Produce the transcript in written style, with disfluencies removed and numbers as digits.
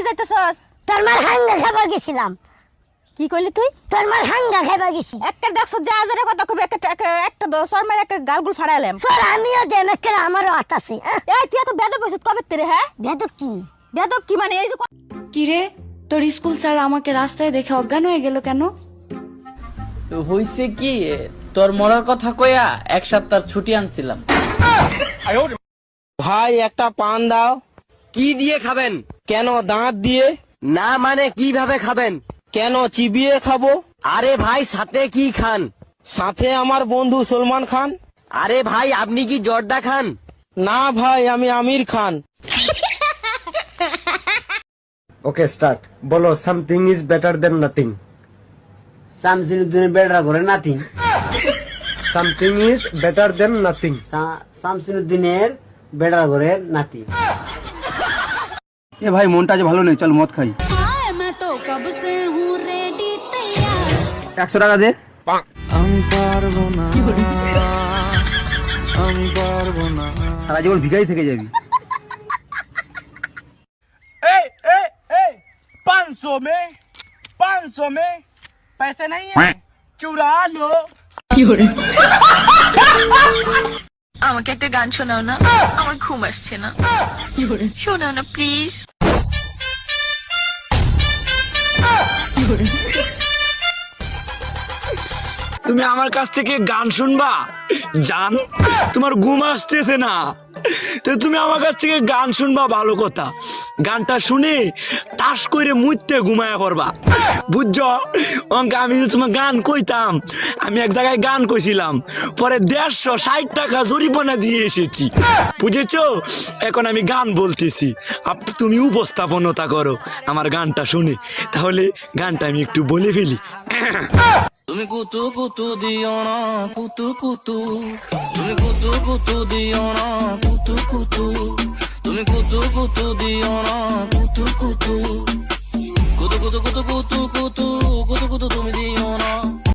যাইতেছস? তোর মার হাঙ্গা খাবার গেছিলাম। কি কইলি তুই? তোর মার হাঙ্গা খাবার গেছি। একটা দেখছ যা হাজারে কথা কবি একটা দশর মার একটা গালগুল ফাড়াইলাম। স্যার আমিও দেন একটা আমারও হাত আছে। এই তুই এত বেদব হইছিস কবে তেরে? হ্যাঁ বেদব কি? বেদব কি মানে? এই যে কি রে, তোর স্কুল স্যার আমাকে রাস্তায় দেখে অজ্ঞান হয়ে গেল কেন? হইছে কি, তোর মরার কথা কইয়া এক সপ্তাহ ছুটি আনছিলাম। ভাই একটা পান দাও। কি দিয়ে খাবেন? কেন, দাঁত দিয়ে? না মানে কিভাবে খাবেন? কেন, চিবিয়ে খাবো। আরে ভাই সাথে কি খান? সাথে আমার বন্ধু সলমান খান। আরে ভাই আপনি কি জর্দা খান? না ভাই, আমি আমির খান। Okay start. বলো something is better than nothing. শামসুদ্দিনের বেড়া করে nothing. Something is better than nothing. শামসুদ্দিনের বেড়া করে নাতি। এ ভাই মনটা যে ভালো নেই, চল মদ খাই। 100 টাকা দে। আমি পারবো না, আমি পারবো না। সারা জীবন ভিখারি থেকে যাবি। 500 में पैसे नहीं है, चुरा लो। আমাকে একটা গান শোনাও না, আমার ঘুম আসছে না। শোনাও না প্লিজ। তুমি আমার কাছ থেকে গান শুনবা? জান, তোমার ঘুম আসতেছে না, তো তুমি আমার কাছ থেকে গান শুনবা, ভালো কথা। গানটা শুনে টাস করে মুইতে ঘুমায়া করবা, বুঝছো? অঙ্কে আমি যে তোমার গান কইতাম, আমি এক জায়গায় গান কইছিলাম, পরে 160 টাকা জরিমানা দিয়ে এসেছি, বুঝেছো? এখন আমি গান বলতেছি, তুমি উপস্থাপনতা করো আমার গানটা শুনে। তাহলে গানটা আমি একটু বলে ফেলি। তুমি কুতু কুতু দিও না, কুতু কুতু, তুমি কুতু কুতু দিও না, কুতু কুতু, তুমি কুতু কুতু দিও না, কুতু